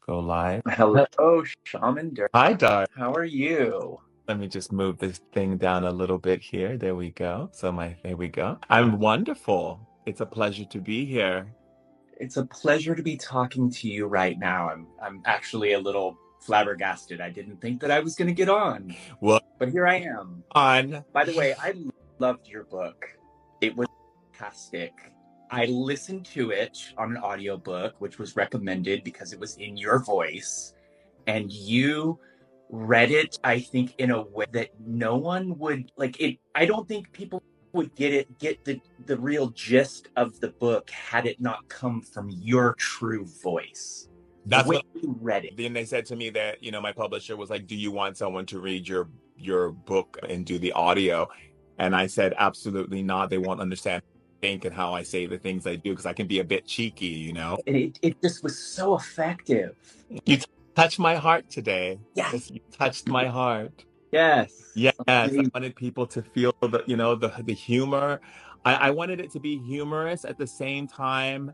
Go live. Hello, Shaman Durek. Hi, Dar. How are you? Let me just move this thing down a little bit here. There we go. There we go. I'm wonderful. It's a pleasure to be here. It's a pleasure to be talking to you right now. I'm actually a little flabbergasted. I didn't think that I was going to get on, Well, but here I am. on. By the way, I loved your book. It was fantastic. I listened to it on an audiobook, which was recommended because it was in your voice, and you read it, I think, in a way that no one would like it. I don't think people would get the real gist of the book had it not come from your true voice. The That's way what you read it. then they said to me that, my publisher was like, "Do you want someone to read your book and do the audio?" And I said, "Absolutely not. They won't understand what I think and how I say the things I do because I can be a bit cheeky." And it just was so effective. You touched my heart today. Yes. Yes, you touched my heart. Yes. Yes, I Amazing. wanted people to feel the humor. I wanted it to be humorous at the same time,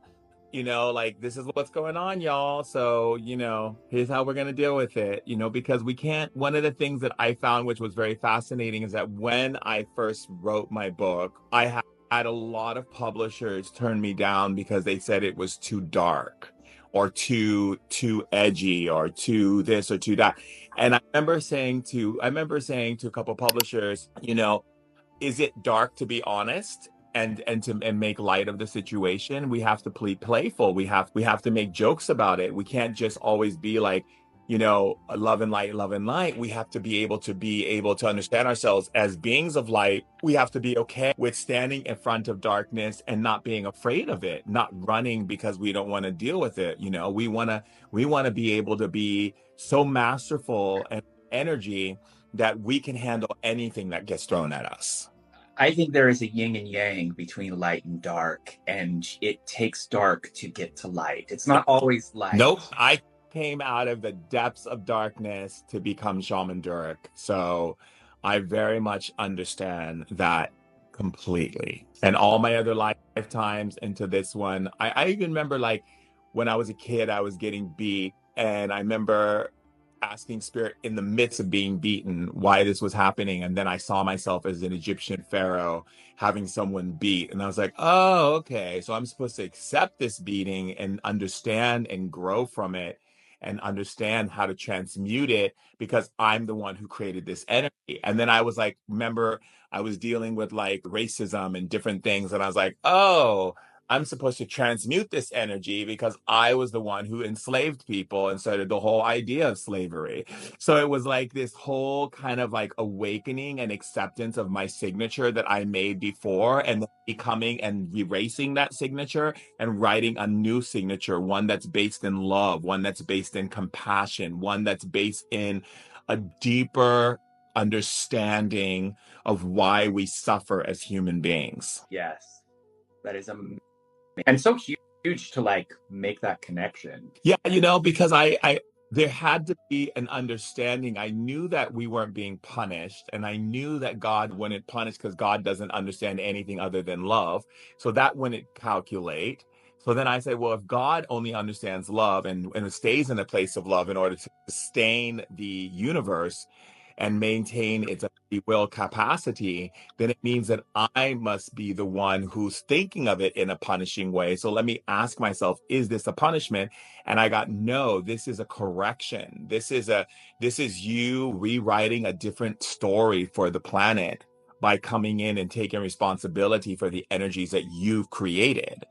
like this is what's going on, y'all. So, here's how we're gonna deal with it, because we can't. One of the things that I found, which was very fascinating, is that when I first wrote my book, I had a lot of publishers turn me down because they said it was too dark or too edgy or too this or too that. And I remember saying to a couple publishers, is it dark to be honest and make light of the situation? We have to be playful. We have to make jokes about it. We can't just always be like, love and light, love and light. We have to be able to understand ourselves as beings of light. We have to be okay with standing in front of darkness and not being afraid of it, not running because we don't want to deal with it. We want to be able to be so masterful and energy that we can handle anything that gets thrown at us. I think there is a yin and yang between light and dark, and it takes dark to get to light. It's not always light. Nope. I came out of the depths of darkness to become Shaman Durek. So I very much understand that completely. And all my other lifetimes into this one, I even remember like when I was a kid, I was getting beat. And I remember asking spirit in the midst of being beaten why this was happening. And then I saw myself as an Egyptian pharaoh having someone beat. And I was like, oh, okay. So I'm supposed to accept this beating and understand and grow from it and understand how to transmute it because I'm the one who created this energy. And then I was like, remember, I was dealing with like racism and different things. And I was like, oh, I'm supposed to transmute this energy because I was the one who enslaved people and started the whole idea of slavery. So it was like this whole kind of like awakening and acceptance of my signature that I made before and then becoming and erasing that signature and writing a new signature, one that's based in love, one that's based in compassion, one that's based in a deeper understanding of why we suffer as human beings. Yes. That is amazing. And so huge to like make that connection. Yeah, because there had to be an understanding. I knew that we weren't being punished, and I knew that God wouldn't punish because God doesn't understand anything other than love. So that wouldn't calculate. So then I said, well, if God only understands love and stays in a place of love in order to sustain the universe and maintain its free will capacity, then it means that I must be the one who's thinking of it in a punishing way. So let me ask myself, is this a punishment? And I got, no, this is a correction. This is you rewriting a different story for the planet by coming in and taking responsibility for the energies that you've created.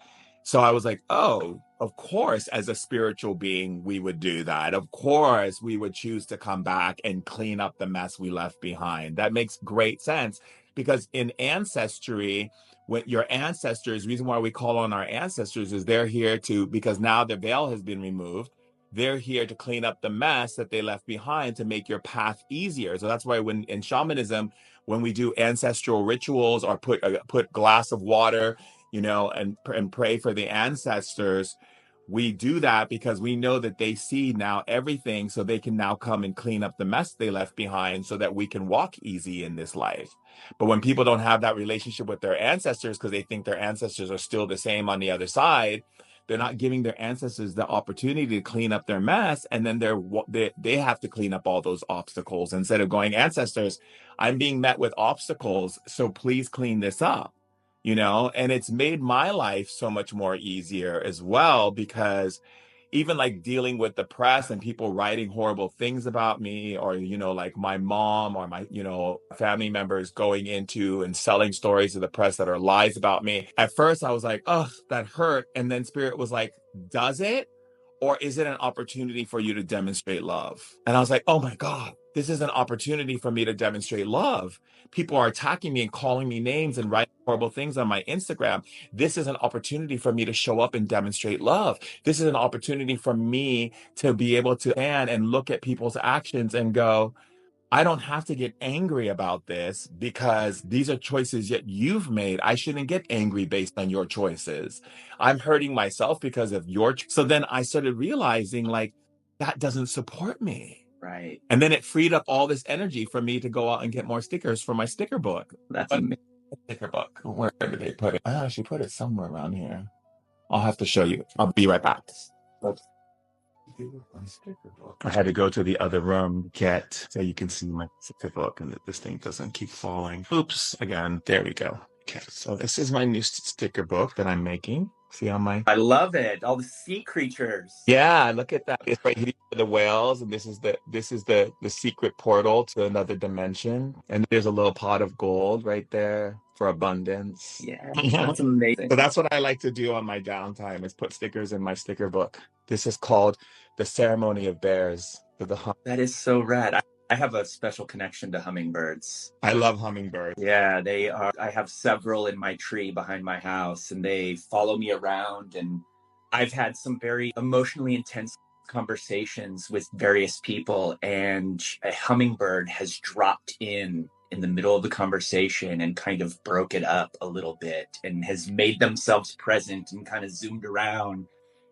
So I was like, oh, of course, as a spiritual being, we would do that. Of course, we would choose to come back and clean up the mess we left behind. That makes great sense because in ancestry, when your ancestors, reason why we call on our ancestors is they're here to, because now the veil has been removed. They're here to clean up the mess that they left behind to make your path easier. So that's why when in shamanism, when we do ancestral rituals or put glass of water, and pray for the ancestors, we do that because we know that they see now everything, so they can now come and clean up the mess they left behind so that we can walk easy in this life. But when people don't have that relationship with their ancestors because they think their ancestors are still the same on the other side, they're not giving their ancestors the opportunity to clean up their mess, and then they have to clean up all those obstacles instead of going, ancestors, I'm being met with obstacles, so please clean this up, and it's made my life so much more easier as well, because even like dealing with the press and people writing horrible things about me, or like my mom or my family members going into and selling stories to the press that are lies about me. At first I was like, oh, that hurt. And then spirit was like, does it, or is it an opportunity for you to demonstrate love? And I was like, oh my God, this is an opportunity for me to demonstrate love. People are attacking me and calling me names and writing horrible things on my Instagram. This is an opportunity for me to show up and demonstrate love. This is an opportunity for me to be able to stand and look at people's actions and go, I don't have to get angry about this because these are choices that you've made. I shouldn't get angry based on your choices. I'm hurting myself because of so then I started realizing, like, that doesn't support me. Right. And then it freed up all this energy for me to go out and get more stickers for my sticker book. That's But amazing. sticker book, where did they put it? I actually put it somewhere around here. I'll have to show you. I'll be right back. I had to go to the other room, so you can see my sticker book and that this thing doesn't keep falling. Oops, again. There we go. Okay, so this is my new sticker book that I'm making. See on my... I love it. All the sea creatures. Yeah, look at that. It's right here, the whales, and this is the secret portal to another dimension. And there's a little pot of gold right there for abundance. Yeah, that's amazing. So that's what I like to do on my downtime, is put stickers in my sticker book. This is called The Ceremony of Bears. That is so rad. I have a special connection to hummingbirds. I love hummingbirds. Yeah, they are. I have several in my tree behind my house, and they follow me around. And I've had some very emotionally intense conversations with various people, and a hummingbird has dropped in the middle of the conversation and kind of broke it up a little bit and has made themselves present and kind of zoomed around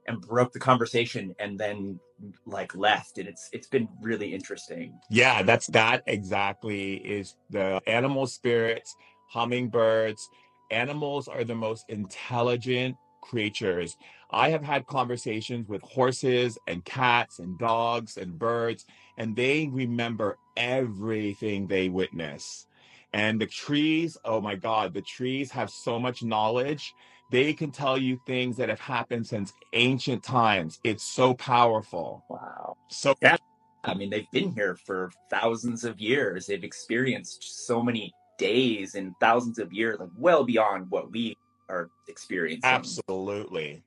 and broke the conversation and then like left. And it's been really interesting. Yeah, that exactly is the animal spirits, hummingbirds. Animals are the most intelligent creatures. I have had conversations with horses and cats and dogs and birds, and they remember everything they witness. And the trees, oh my God, the trees have so much knowledge. They can tell you things that have happened since ancient times. It's so powerful. Wow. So yeah. I mean, they've been here for thousands of years. They've experienced so many days and thousands of years, like well beyond what we are experiencing. Absolutely.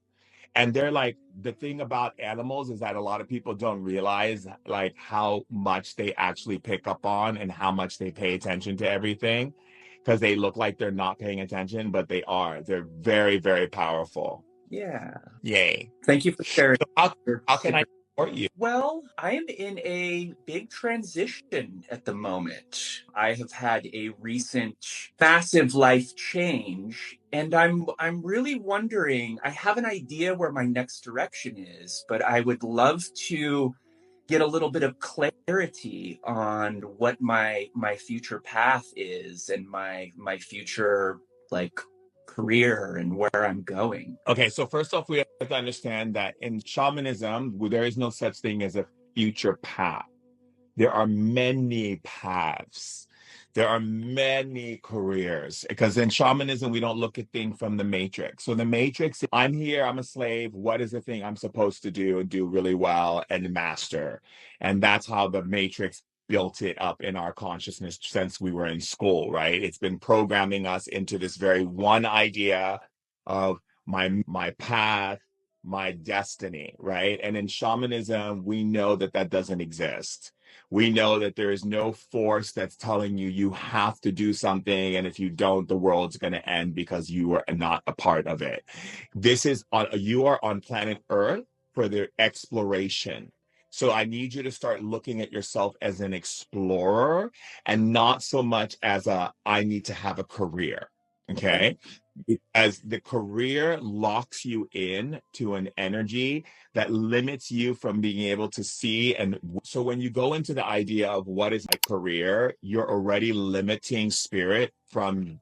And they're like, the thing about animals is that a lot of people don't realize like how much they actually pick up on and how much they pay attention to everything, because they look like they're not paying attention, but they are. They're very, very powerful. Yeah. Yay. Thank you for sharing. So how can I support you? Well, I am in a big transition at the moment. I have had a recent massive life change, and I'm really wondering, I have an idea where my next direction is, but I would love to get a little bit of clarity on what my future path is and my future like career and where I'm going. Okay, so first off, we have to understand that in shamanism, there is no such thing as a future path. There are many paths. There are many careers, because in shamanism, we don't look at things from the matrix. So the matrix, I'm here, I'm a slave. What is the thing I'm supposed to do and do really well and master? And that's how the matrix built it up in our consciousness since we were in school, right? It's been programming us into this very one idea of my path, my destiny, right? And in shamanism, we know that that doesn't exist. We know that there is no force that's telling you have to do something, and if you don't, the world's going to end because you are not a part of it. You are on planet Earth for the exploration. So I need you to start looking at yourself as an explorer and not so much as I need to have a career. Okay? Because the career locks you in to an energy that limits you from being able to see. And so when you go into the idea of what is my career, you're already limiting spirit from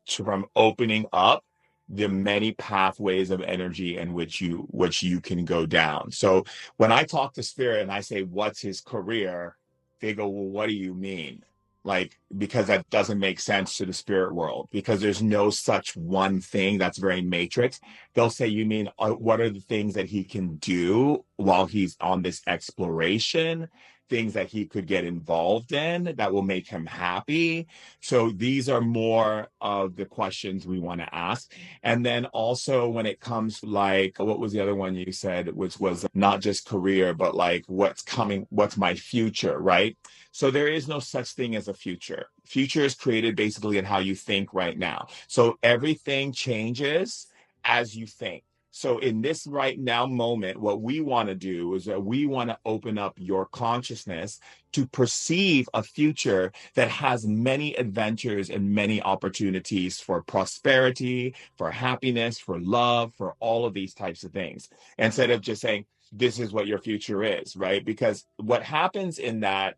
opening up the many pathways of energy in which you can go down. So when I talk to spirit and I say, what's his career? They go, well, what do you mean? Like, because that doesn't make sense to the spirit world, because there's no such one thing. That's very matrix. They'll say, you mean, what are the things that he can do while he's on this exploration? Things that he could get involved in that will make him happy. So these are more of the questions we want to ask. And then also when it comes like, what was the other one you said, which was not just career, but like what's coming, what's my future, right? So there is no such thing as a future. Future is created basically in how you think right now. So everything changes as you think. So in this right now moment, what we want to do is that we want to open up your consciousness to perceive a future that has many adventures and many opportunities for prosperity, for happiness, for love, for all of these types of things. Instead of just saying, this is what your future is, right? Because what happens in that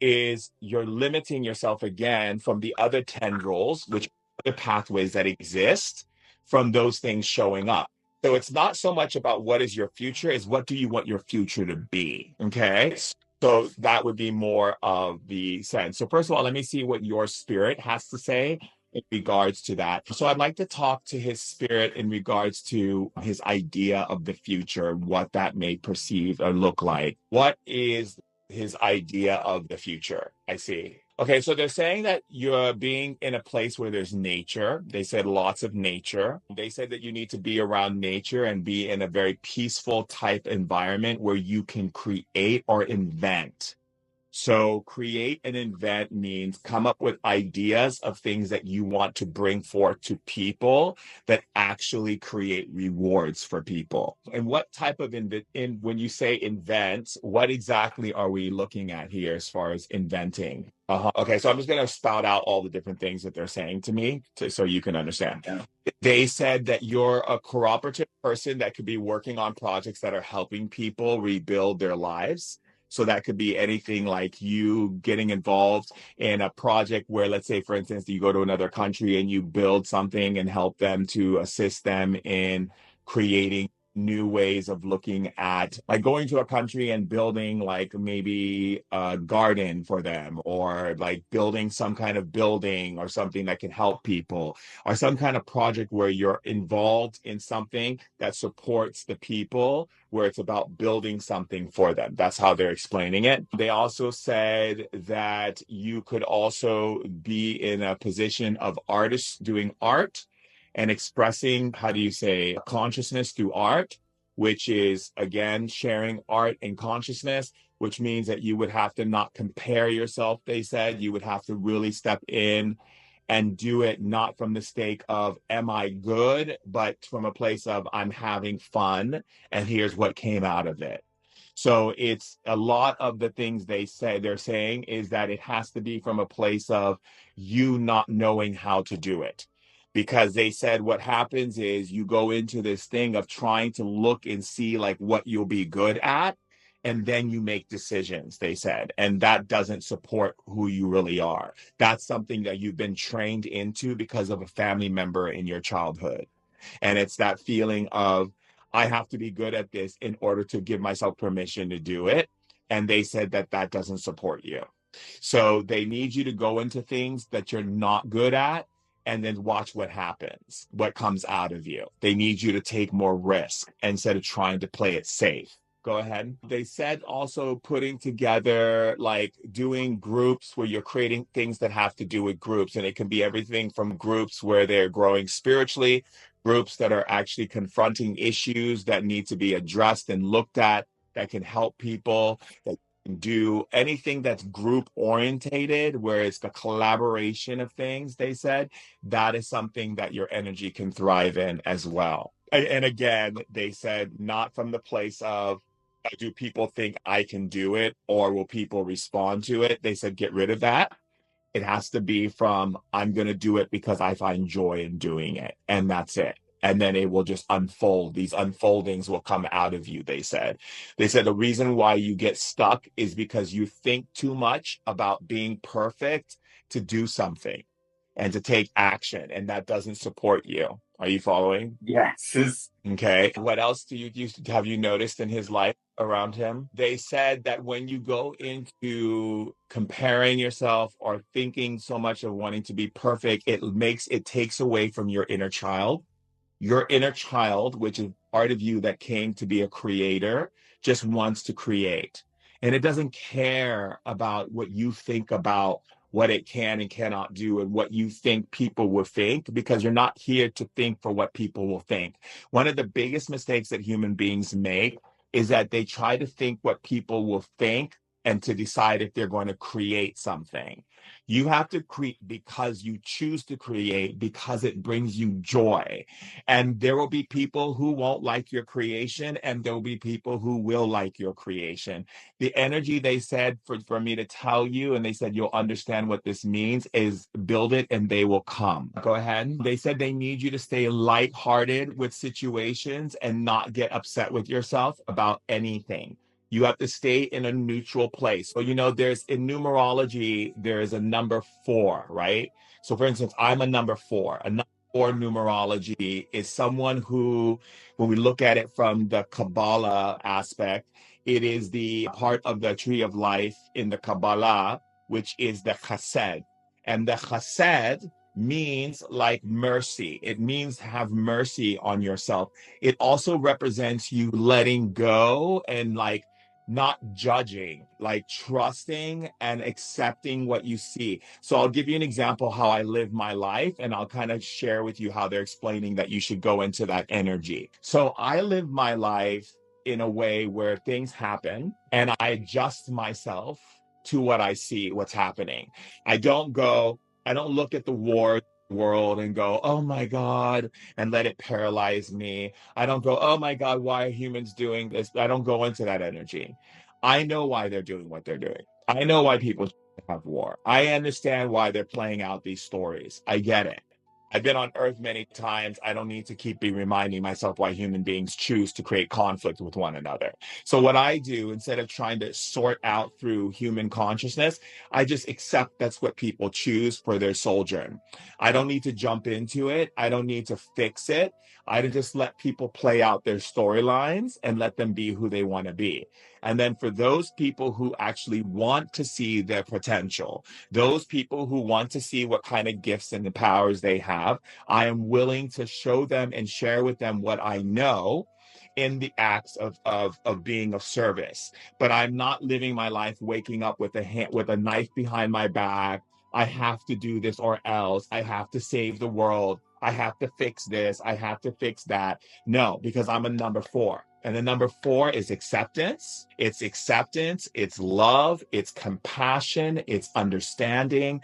is you're limiting yourself again from the other tendrils, which are the pathways that exist from those things showing up. So it's not so much about what is your future, is what do you want your future to be? Okay. So that would be more of the sense. So first of all, let me see what your spirit has to say in regards to that. So I'd like to talk to his spirit in regards to his idea of the future, what that may perceive or look like. What is his idea of the future? I see. Okay, so they're saying that you're being in a place where there's nature. They said lots of nature. They said that you need to be around nature and be in a very peaceful type environment where you can create or invent. So create and invent means come up with ideas of things that you want to bring forth to people that actually create rewards for people. And what type of when you say invent, what exactly are we looking at here as far as inventing? Okay, so I'm just going to spout out all the different things that they're saying to me so you can understand. Yeah. They said that you're a cooperative person that could be working on projects that are helping people rebuild their lives. So that could be anything like you getting involved in a project where, let's say, for instance, you go to another country and you build something and help them to assist them in creating new ways of looking at, like going to a country and building like maybe a garden for them, or like building some kind of building or something that can help people, or some kind of project where you're involved in something that supports the people, where it's about building something for them. That's how they're explaining it. They also said that you could also be in a position of artists doing art and expressing, how do you say, consciousness through art, which is, again, sharing art and consciousness, which means that you would have to not compare yourself, they said. You would have to really step in and do it not from the stake of, am I good, but from a place of, I'm having fun, and here's what came out of it. So it's a lot of the things they're saying is that it has to be from a place of you not knowing how to do it. Because they said what happens is you go into this thing of trying to look and see like what you'll be good at, and then you make decisions, they said. And that doesn't support who you really are. That's something that you've been trained into because of a family member in your childhood. And it's that feeling of, I have to be good at this in order to give myself permission to do it. And they said that that doesn't support you. So they need you to go into things that you're not good at and then watch what happens, what comes out of you. They need you to take more risk instead of trying to play it safe. Go ahead. They said also putting together, like doing groups where you're creating things that have to do with groups. And it can be everything from groups where they're growing spiritually, groups that are actually confronting issues that need to be addressed and looked at, that can help people, that can do anything that's group orientated, where it's the collaboration of things, they said. That is something that your energy can thrive in as well. And again, they said not from the place of, do people think I can do it, or will people respond to it? They said, get rid of that. It has to be from, I'm going to do it because I find joy in doing it. And that's it. And then it will just unfold. These unfoldings will come out of you, they said. They said the reason why you get stuck is because you think too much about being perfect to do something and to take action. And that doesn't support you. Are you following? Yes. Okay. What else have you noticed in his life around him? They said that when you go into comparing yourself or thinking so much of wanting to be perfect, it takes away from your inner child. Your inner child, which is part of you that came to be a creator, just wants to create. And it doesn't care about what you think about what it can and cannot do and what you think people will think, because you're not here to think for what people will think. One of the biggest mistakes that human beings make is that they try to think what people will think and to decide if they're going to create something. You have to create because you choose to create, because it brings you joy. And there will be people who won't like your creation, and there will be people who will like your creation. The energy they said for me to tell you, and they said you'll understand what this means, is build it and they will come. Go ahead. They said they need you to stay lighthearted with situations and not get upset with yourself about anything. You have to stay in a neutral place. So, there's in numerology, there is a number 4, right? So, for instance, I'm a number 4. A or numerology is someone who, when we look at it from the Kabbalah aspect, it is the part of the tree of life in the Kabbalah, which is the chesed. And the chesed means like mercy. It means have mercy on yourself. It also represents you letting go and like not judging, like trusting and accepting what you see. So I'll give you an example how I live my life, and I'll kind of share with you how they're explaining that you should go into that energy. So I live my life in a way where things happen and I adjust myself to what I see, what's happening. I don't look at the world and go, oh my God, and let it paralyze me. I don't go, oh my God, why are humans doing this? I don't go into that energy. I know why they're doing what they're doing. I know why people have war. I understand why they're playing out these stories. I get it. I've been on Earth many times. I don't need to keep reminding myself why human beings choose to create conflict with one another. So what I do, instead of trying to sort out through human consciousness, I just accept that's what people choose for their sojourn. I don't need to jump into it. I don't need to fix it. I just let people play out their storylines and let them be who they want to be. And then for those people who actually want to see their potential, those people who want to see what kind of gifts and the powers they have, I am willing to show them and share with them what I know in the acts of being of service. But I'm not living my life waking up with a knife behind my back. I have to do this or else. I have to save the world. I have to fix this. I have to fix that. No, because I'm a number 4. And the number 4 is acceptance. It's acceptance, it's love, it's compassion, it's understanding.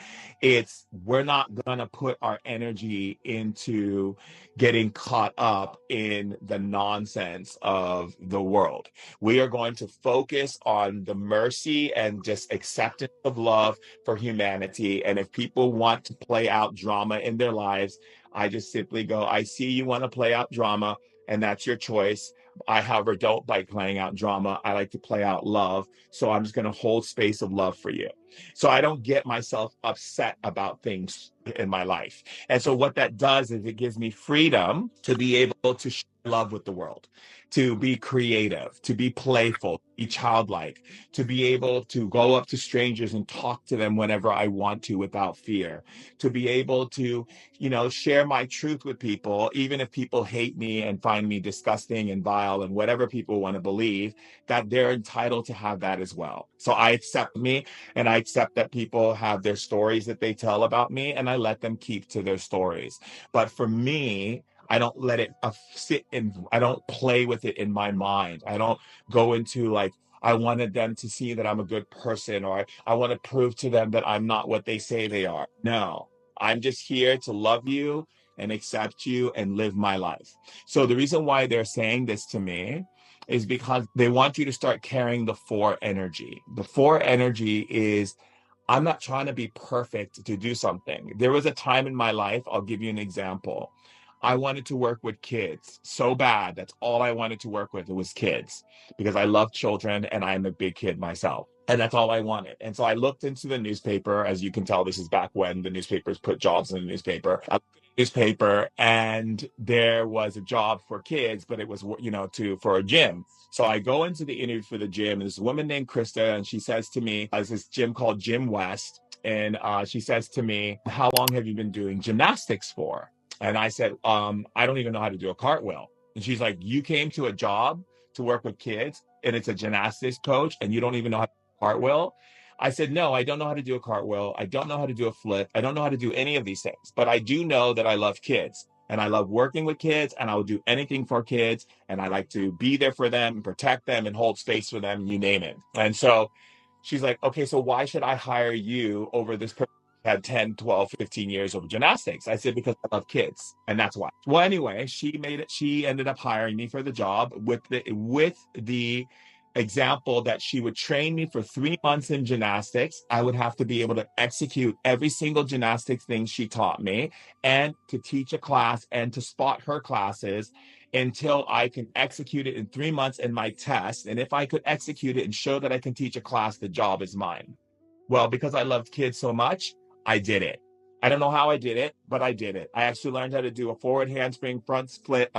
We're not going to put our energy into getting caught up in the nonsense of the world. We are going to focus on the mercy and just acceptance of love for humanity. And if people want to play out drama in their lives, I just simply go, I see you want to play out drama, and that's your choice. I, however, don't like playing out drama. I like to play out love. So I'm just going to hold space of love for you. So I don't get myself upset about things in my life. And so what that does is it gives me freedom to be able to share love with the world, to be creative, to be playful, be childlike, to be able to go up to strangers and talk to them whenever I want to without fear, to be able to share my truth with people, even if people hate me and find me disgusting and vile and whatever people want to believe, that they're entitled to have that as well. So I accept me, and I accept that people have their stories that they tell about me, and I let them keep to their stories. But for me, I don't let it I don't play with it in my mind. I don't go into like, I wanted them to see that I'm a good person, or I want to prove to them that I'm not what they say they are. No, I'm just here to love you and accept you and live my life. So the reason why they're saying this to me is because they want you to start carrying the 4 energy. The 4 energy is, I'm not trying to be perfect to do something. There was a time in my life, I'll give you an example. I wanted to work with kids so bad. That's all I wanted to work with. It was kids, because I love children and I'm a big kid myself. And that's all I wanted. And so I looked into the newspaper. As you can tell, this is back when the newspapers put jobs in the newspaper. I looked at the newspaper, and there was a job for kids, but it was, for a gym. So I go into the interview for the gym, and there's a woman named Krista, and she says to me, there's this gym called Gym West. And she says to me, how long have you been doing gymnastics for? And I said, I don't even know how to do a cartwheel. And she's like, you came to a job to work with kids, and it's a gymnastics coach, and you don't even know how to cartwheel? I said, no, I don't know how to do a cartwheel. I don't know how to do a flip. I don't know how to do any of these things, but I do know that I love kids, and I love working with kids, and I will do anything for kids. And I like to be there for them and protect them and hold space for them, you name it. And so she's like, okay, so why should I hire you over this person who had 10, 12, 15 years of gymnastics? I said, because I love kids. And that's why. Well, anyway, she ended up hiring me for the job with the example that she would train me for 3 months in gymnastics. I would have to be able to execute every single gymnastics thing she taught me, and to teach a class and to spot her classes until I can execute it in 3 months in my test. And if I could execute it and show that I can teach a class, the job is mine. Well, because I loved kids so much, I did it. I don't know how I did it, but I did it. I actually learned how to do a forward handspring front split,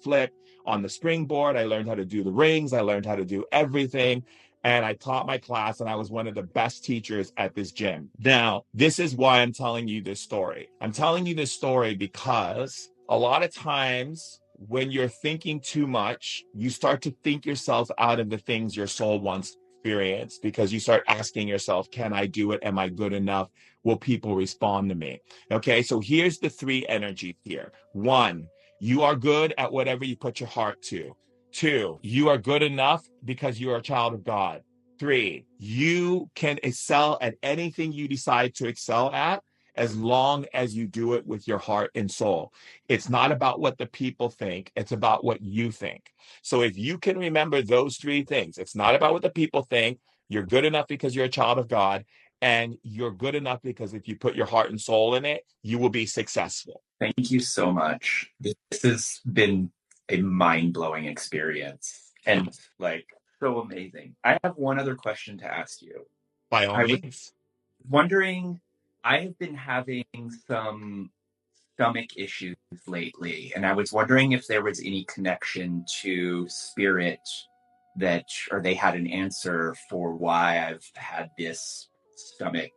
flip on the springboard. I learned how to do the rings. I learned how to do everything. And I taught my class, and I was one of the best teachers at this gym. Now, this is why I'm telling you this story. I'm telling you this story because a lot of times when you're thinking too much, you start to think yourself out of the things your soul wants to experience, because you start asking yourself, can I do it? Am I good enough? Will people respond to me? Okay, so here's the 3 energies here. 1, you are good at whatever you put your heart to. 2, you are good enough because you are a child of God. 3, you can excel at anything you decide to excel at, as long as you do it with your heart and soul. It's not about what the people think. It's about what you think. So if you can remember those 3 things, it's not about what the people think. You're good enough because you're a child of God, and you're good enough because if you put your heart and soul in it, you will be successful. Thank you so much. This has been a mind-blowing experience, and so amazing. I have one other question to ask you. By all means. Wondering, I have been having some stomach issues lately, and I was wondering if there was any connection to spirit or they had an answer for why I've had this stomach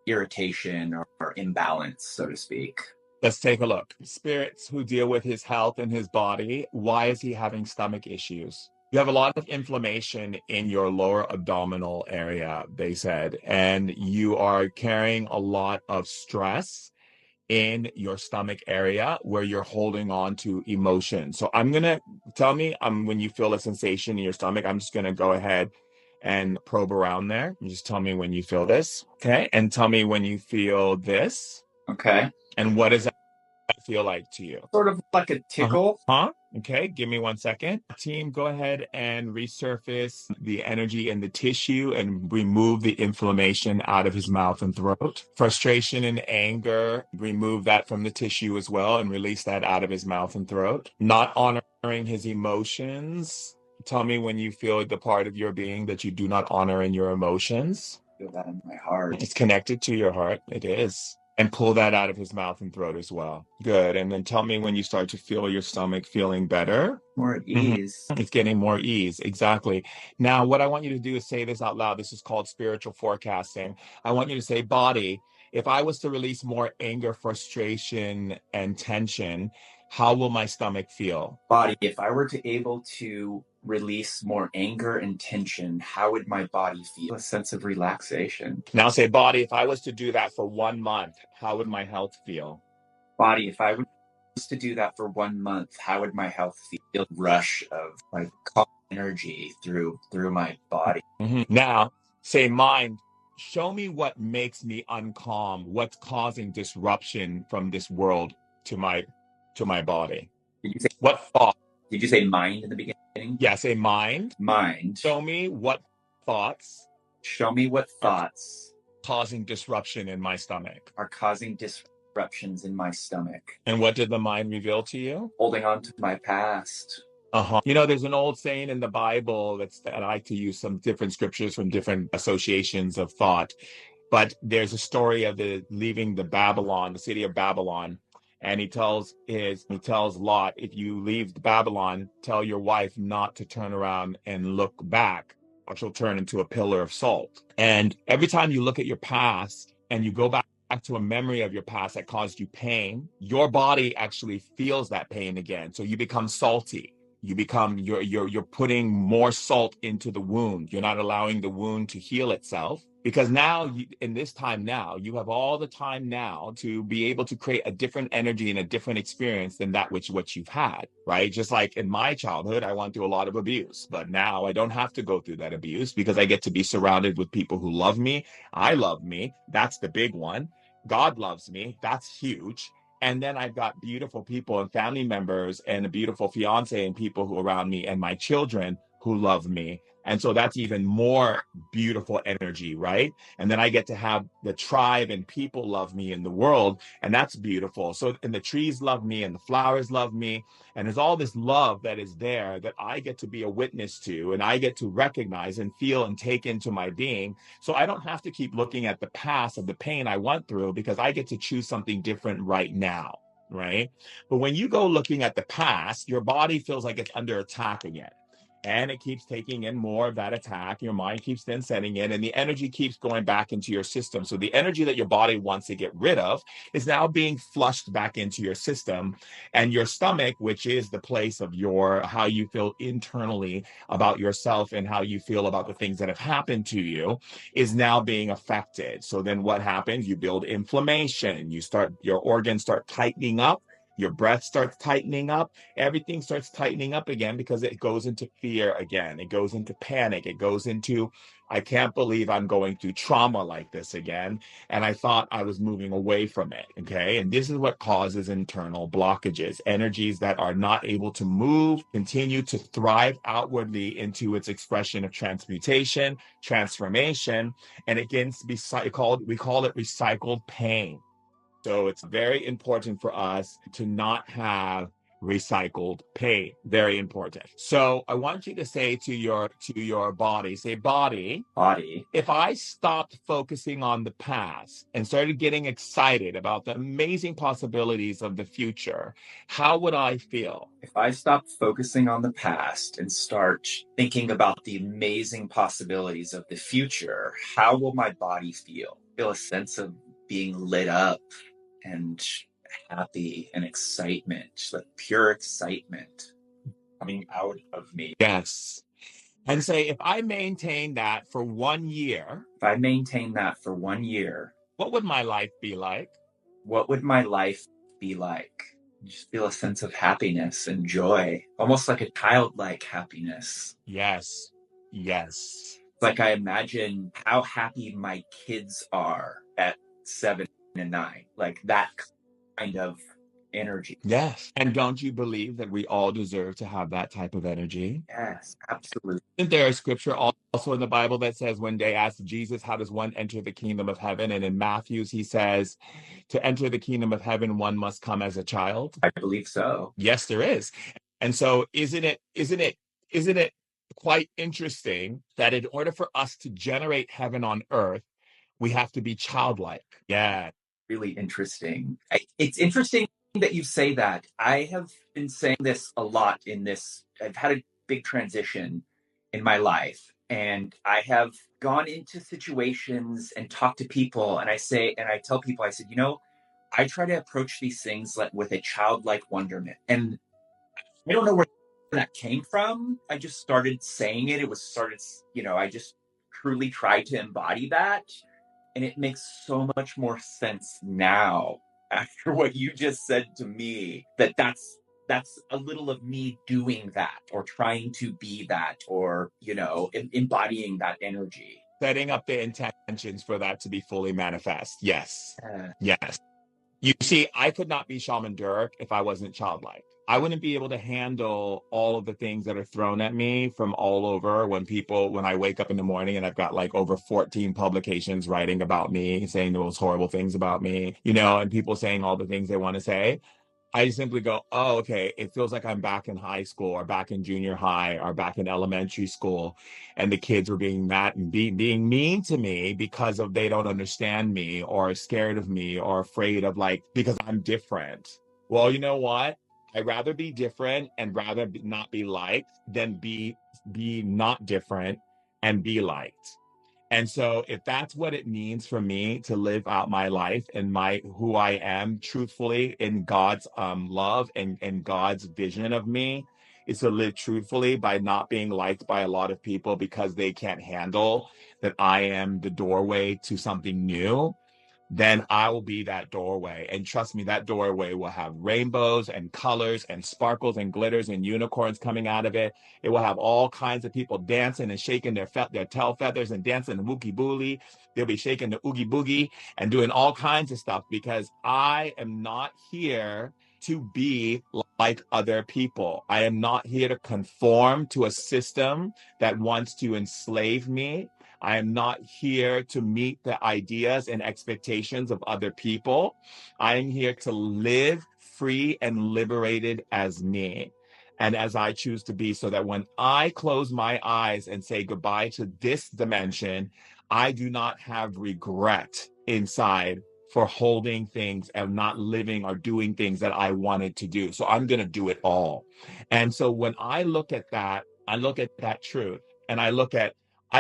irritation or imbalance, so to speak. Let's take a look. Spirits who deal with his health and his body, why is he having stomach issues? You have a lot of inflammation in your lower abdominal area, they said, and you are carrying a lot of stress in your stomach area where you're holding on to emotion. So I'm going to tell me when you feel a sensation in your stomach. I'm just going to go ahead and probe around there. You just tell me when you feel this. Okay. And tell me when you feel this. Okay. And what does that feel like to you? Sort of like a tickle. Okay, give me 1 second. Team, go ahead and resurface the energy in the tissue and remove the inflammation out of his mouth and throat. Frustration and anger, remove that from the tissue as well and release that out of his mouth and throat. Not honoring his emotions. Tell me when you feel the part of your being that you do not honor in your emotions. I feel that in my heart. It's connected to your heart. It is. And pull that out of his mouth and throat as well. Good. And then tell me when you start to feel your stomach feeling better. More at ease. It's getting more ease. Exactly. Now, what I want you to do is say this out loud. This is called spiritual forecasting. I want you to say, body, if I was to release more anger, frustration, and tension, how will my stomach feel? Body, if I were to able to release more anger and tension, how would my body feel? A sense of relaxation. Now say, body, if I was to do that for 1 month, how would my health feel? Body, if I was to do that for 1 month, how would my health feel? Rush of calm energy through my body. Now say, mind, show me what makes me uncalm. What's causing disruption from this world to my body? Did you say what thought? Did you say mind in the beginning? Yeah, say mind. Mind. Show me what thoughts. Show me what thoughts causing disruption in my stomach. Are causing disruptions in my stomach. And what did the mind reveal to you? Holding on to my past. You know, there's an old saying in the Bible that I like to use some different scriptures from different associations of thought. But there's a story of the leaving the city of Babylon, and he tells Lot, if you leave Babylon, tell your wife not to turn around and look back, or she'll turn into a pillar of salt. And every time you look at your past and you go back to a memory of your past that caused you pain, your body actually feels that pain again. So you become salty. You're putting more salt into the wound. You're not allowing the wound to heal itself, because now in this time now, you have all the time now to be able to create a different energy and a different experience than that what you've had, right? Just like in my childhood, I went through a lot of abuse, but now I don't have to go through that abuse because I get to be surrounded with people who love me. I love me. That's the big one. God loves me. That's huge. And then I've got beautiful people and family members and a beautiful fiance and people who around me and my children who love me. And so that's even more beautiful energy, right? And then I get to have the tribe and people love me in the world, and that's beautiful. So, and the trees love me and the flowers love me. And there's all this love that is there that I get to be a witness to, and I get to recognize and feel and take into my being. So I don't have to keep looking at the past of the pain I went through, because I get to choose something different right now, right? But when you go looking at the past, your body feels like it's under attack again. And it keeps taking in more of that attack. Your mind keeps then setting in, and the energy keeps going back into your system. So the energy that your body wants to get rid of is now being flushed back into your system. And your stomach, which is the place of how you feel internally about yourself and how you feel about the things that have happened to you, is now being affected. So then what happens? You build inflammation. Your organs start tightening up. Your breath starts tightening up. Everything starts tightening up again, because it goes into fear again. It goes into panic. It goes into, I can't believe I'm going through trauma like this again. And I thought I was moving away from it. Okay. And this is what causes internal blockages, energies that are not able to move, continue to thrive outwardly into its expression of transmutation, transformation. And again, we call it recycled pain. So it's very important for us to not have recycled pain. Very important. So I want you to say to your body, say, body, if I stopped focusing on the past and started getting excited about the amazing possibilities of the future, how would I feel? If I stop focusing on the past and start thinking about the amazing possibilities of the future, how will my body feel? Feel a sense of being lit up and happy and excitement, like pure excitement coming out of me. Yes. And say, if I maintain that for 1 year, what would my life be like? What would my life be like? Just feel a sense of happiness and joy, almost like a childlike happiness. Yes. Yes. Like I imagine how happy my kids are at 7 and 9, like that kind of energy. Yes. And don't you believe that we all deserve to have that type of energy? Yes, absolutely. Isn't there a scripture also in the Bible that says, when they asked Jesus, how does one enter the kingdom of heaven? And in Matthew's, he says, to enter the kingdom of heaven, one must come as a child. I believe so. Yes, there is. And so isn't it quite interesting that in order for us to generate heaven on earth, we have to be childlike? Yeah. Really interesting. It's interesting that you say that. I have been saying this a lot in this. I've had a big transition in my life, and I have gone into situations and talked to people, and I tell people, I said, I try to approach these things with a childlike wonderment. And I don't know where that came from. I just started saying it. I just truly tried to embody that. And it makes so much more sense now, after what you just said to me, that's a little of me doing that, or trying to be that, or, embodying that energy. Setting up the intentions for that to be fully manifest. Yes. Yes. You see, I could not be Shaman Durek if I wasn't childlike. I wouldn't be able to handle all of the things that are thrown at me from all over when I wake up in the morning and I've got like over 14 publications writing about me, saying the most horrible things about me, and people saying all the things they want to say. I simply go, oh, okay, it feels like I'm back in high school or back in junior high or back in elementary school. And the kids were being mad and being mean to me because of they don't understand me or scared of me or afraid of like, because I'm different. Well, you know what? I'd rather be different and rather not be liked than be not different and be liked. And so if that's what it means for me to live out my life and my who I am truthfully in God's love and God's vision of me is to live truthfully by not being liked by a lot of people because they can't handle that I am the doorway to something new, then I will be that doorway. And trust me, that doorway will have rainbows and colors and sparkles and glitters and unicorns coming out of it. It will have all kinds of people dancing and shaking their tail feathers and dancing the wookie boogie. They'll be shaking the oogie boogie and doing all kinds of stuff because I am not here to be like other people. I am not here to conform to a system that wants to enslave me. I am not here to meet the ideas and expectations of other people. I am here to live free and liberated as me and as I choose to be, so that when I close my eyes and say goodbye to this dimension, I do not have regret inside for holding things and not living or doing things that I wanted to do. So I'm going to do it all. And so when I look at that, I look at that truth and I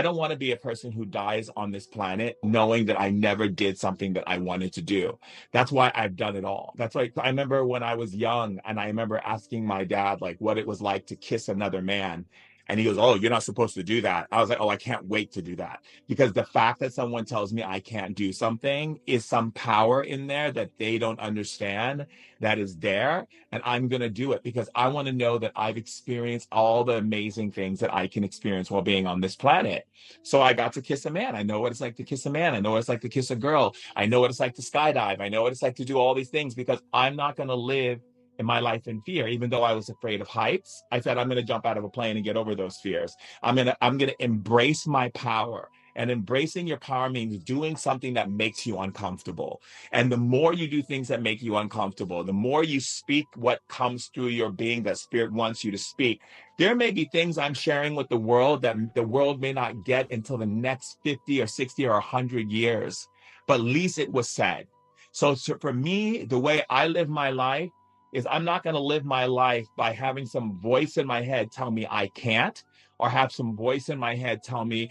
don't want to be a person who dies on this planet knowing that I never did something that I wanted to do. That's why I've done it all. That's like, I remember when I was young and I remember asking my dad, like, what it was like to kiss another man. And he goes, oh, you're not supposed to do that. I was like, oh, I can't wait to do that. Because the fact that someone tells me I can't do something is some power in there that they don't understand that is there. And I'm going to do it because I want to know that I've experienced all the amazing things that I can experience while being on this planet. So I got to kiss a man. I know what it's like to kiss a man. I know what it's like to kiss a girl. I know what it's like to skydive. I know what it's like to do all these things because I'm not going to live in my life in fear. Even though I was afraid of heights, I said, I'm going to jump out of a plane and get over those fears. I'm going to embrace my power. And embracing your power means doing something that makes you uncomfortable. And the more you do things that make you uncomfortable, the more you speak what comes through your being that spirit wants you to speak. There may be things I'm sharing with the world that the world may not get until the next 50 or 60 or 100 years, but at least it was said. So for me, the way I live my life is I'm not going to live my life by having some voice in my head tell me I can't, or have some voice in my head tell me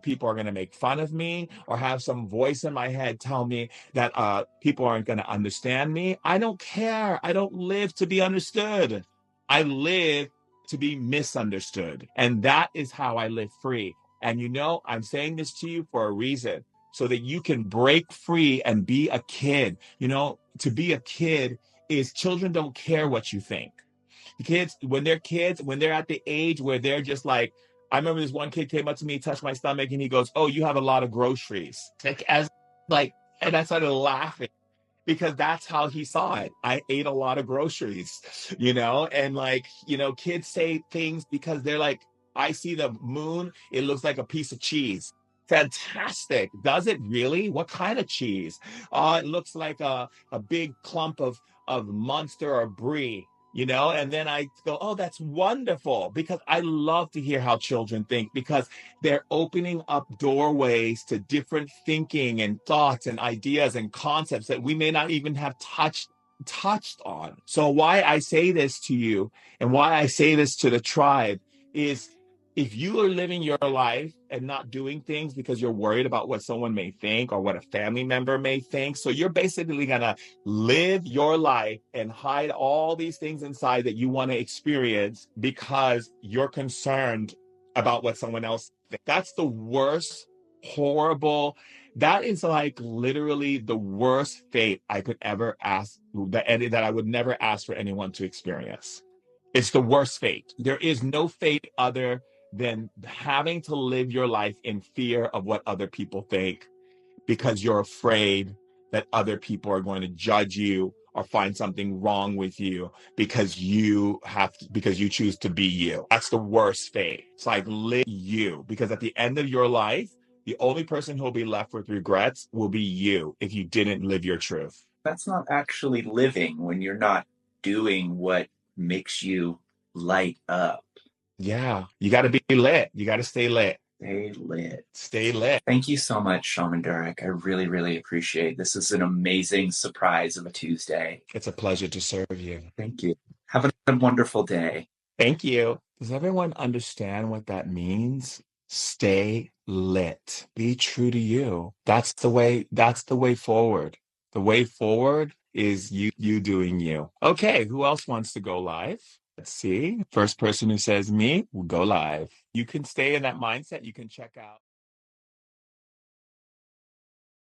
people are going to make fun of me, or have some voice in my head tell me that people aren't going to understand me. I don't care. I don't live to be understood. I live to be misunderstood. And that is how I live free. And you know, I'm saying this to you for a reason, so that you can break free and be a kid. You know, to be a kid is children don't care what you think. The kids, when they're at the age where they're just like, I remember this one kid came up to me, touched my stomach, and he goes, oh, you have a lot of groceries. Like, and I started laughing because that's how he saw it. I ate a lot of groceries, and like, kids say things because they're like, I see the moon, it looks like a piece of cheese. Fantastic. Does it really? What kind of cheese? It looks like a big clump of Munster or Brie. And then I go, oh, that's wonderful, because I love to hear how children think, because they're opening up doorways to different thinking and thoughts and ideas and concepts that we may not even have touched on. So why I say this to you and why I say this to the tribe is, if you are living your life and not doing things because you're worried about what someone may think or what a family member may think, so you're basically going to live your life and hide all these things inside that you want to experience because you're concerned about what someone else thinks. That's the worst, horrible. That is like literally the worst fate I could ever ask, that I would never ask for anyone to experience. It's the worst fate. There is no fate other than having to live your life in fear of what other people think, because you're afraid that other people are going to judge you or find something wrong with you because because you choose to be you. That's the worst fate. It's like, live you, because at the end of your life, the only person who'll be left with regrets will be you if you didn't live your truth. That's not actually living when you're not doing what makes you light up. Yeah, you got to be lit. You got to stay lit. Stay lit. Stay lit. Thank you so much, Shaman Durek. I really, really appreciate it. This is an amazing surprise of a Tuesday. It's a pleasure to serve you. Thank you. Have a wonderful day. Thank you. Does everyone understand what that means? Stay lit. Be true to you. That's the way forward. The way forward is you doing you. Okay, who else wants to go live? Let's see. First person who says me will go live. You can stay in that mindset. You can check out.